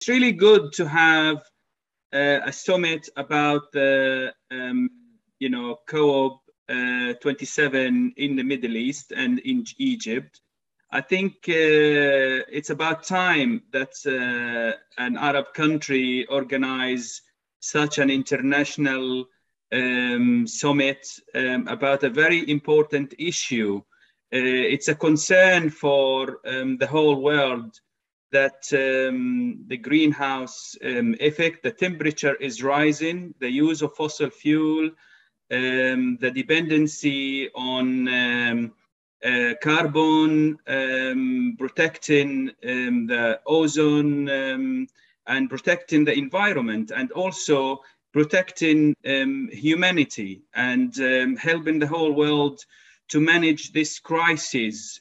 really good to have a summit about the COP 27 in the Middle East and in Egypt. I think it's about time that an Arab country organize such an international summit about a very important issue. It's a concern for the whole world that the greenhouse effect, the temperature is rising, the use of fossil fuel, the dependency on carbon, protecting the ozone and protecting the environment, and also protecting humanity and helping the whole world to manage this crisis.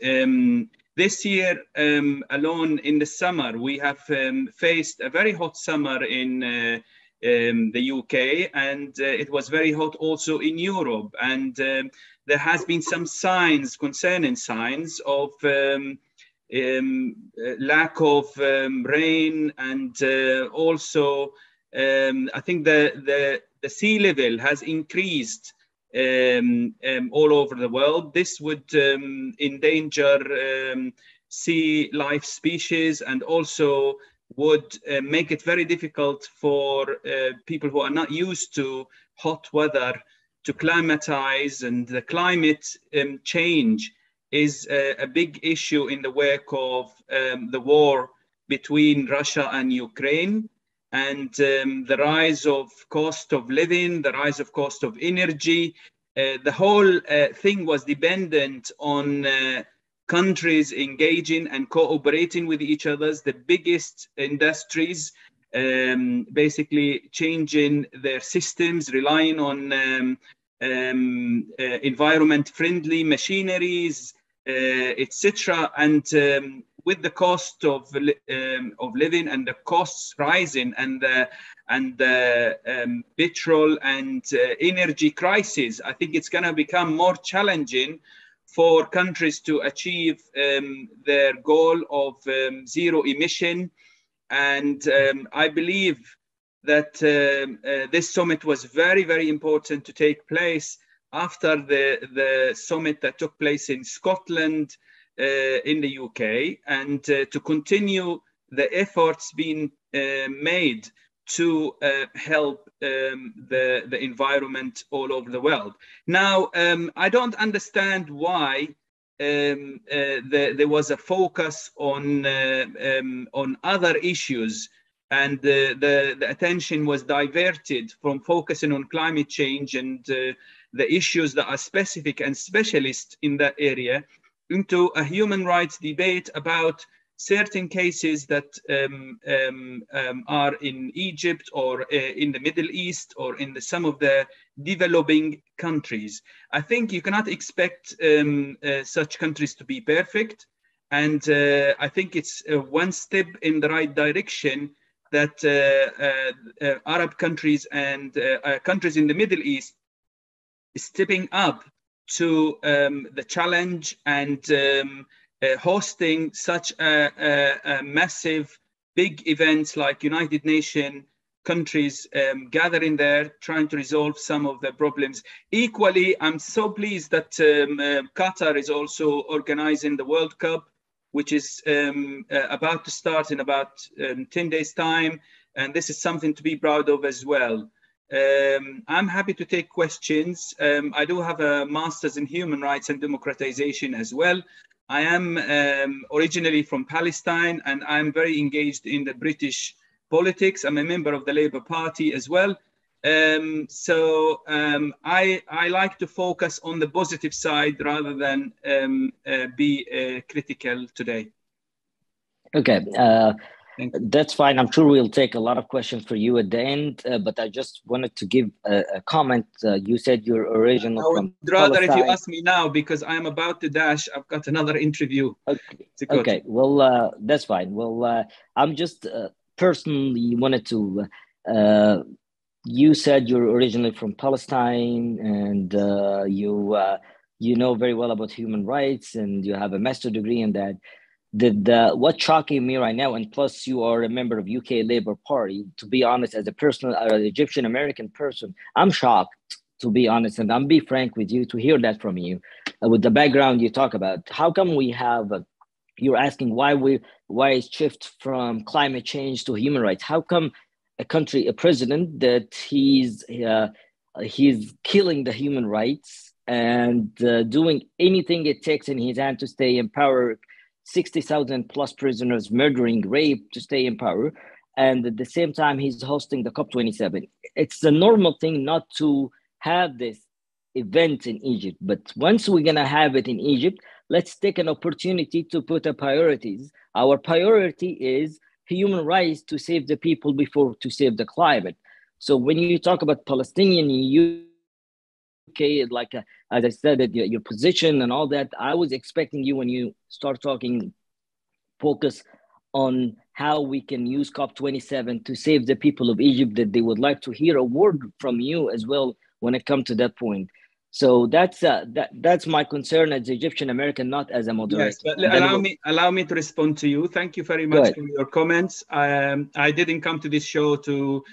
This year alone in the summer, we have faced a very hot summer in the UK, and it was very hot also in Europe. And there has been some concerning signs of lack of rain, and also I think the sea level has increased all over the world. This would endanger sea life species, and also would make it very difficult for people who are not used to hot weather to climatize. And the climate change is a big issue in the wake of the war between Russia and Ukraine, and the rise of cost of living, the rise of cost of energy. The whole thing was dependent on countries engaging and cooperating with each other. The biggest industries basically changing their systems, relying on environment-friendly machineries, etc. And with the cost of living and the costs rising, and the petrol and energy crisis, I think it's going to become more challenging for countries to achieve their goal of zero emission. And I believe that this summit was very, very important to take place after the summit that took place in Scotland, in the UK, and to continue the efforts being made to help the environment all over the world. Now, I don't understand why there was a focus on other issues, and the attention was diverted from focusing on climate change and the issues that are specific and specialist in that area, into a human rights debate about certain cases that are in Egypt or in the Middle East or in some of the developing countries. I think you cannot expect such countries to be perfect. And I think it's one step in the right direction that Arab countries and countries in the Middle East is stepping up to the challenge and hosting such a massive, big events like United Nations countries gathering there, trying to resolve some of the problems. Equally, I'm so pleased that Qatar is also organizing the World Cup, which is about to start in about 10 days' time. And this is something to be proud of as well. I'm happy to take questions. I do have a master's in human rights and democratization as well. I am originally from Palestine, and I'm very engaged in the British politics. I'm a member of the Labour Party as well. So I like to focus on the positive side rather than be critical today. Okay. That's fine. I'm sure we'll take a lot of questions for you at the end, but I just wanted to give a comment. You said you're original from rather Palestine. If you ask me now, because I'm about to dash, I've got another interview. Okay. Well, that's fine. Well, I'm just personally wanted to, you said you're originally from Palestine, and you know very well about human rights, and you have a master's degree in that. what's shocking me right now, and plus you are a member of UK Labour Party, to be honest, as a person, an Egyptian American person, I'm shocked, to be honest, and I'm be frank with you, to hear that from you, with the background you talk about. How come we have you're asking why is shift from climate change to human rights? How come a country, a president, that he's killing the human rights and doing anything it takes in his hand to stay in power, 60,000 plus prisoners, murdering, rape to stay in power, and at the same time he's hosting the COP27? It's a normal thing not to have this event in Egypt, but once we're gonna have it in Egypt, let's take an opportunity to put our priorities. Our priority is human rights, to save the people before to save the climate. So when you talk about Palestinian in UK, like as I said, that your position and all that, I was expecting you, when you start talking, focus on how we can use COP27 to save the people of Egypt, that they would like to hear a word from you as well when it comes to that point. So that's my concern as Egyptian American, not as a moderator. Yes, but allow me to respond to you. Thank you very much for your comments. I didn't come to this show to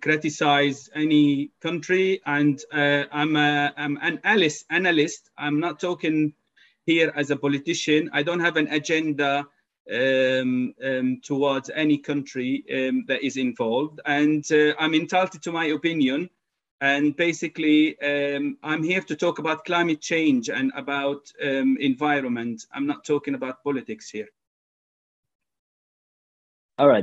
criticize any country, and I'm an analyst. I'm not talking here as a politician. I don't have an agenda towards any country that is involved, and I'm entitled to my opinion. And basically, I'm here to talk about climate change and about environment. I'm not talking about politics here. All right.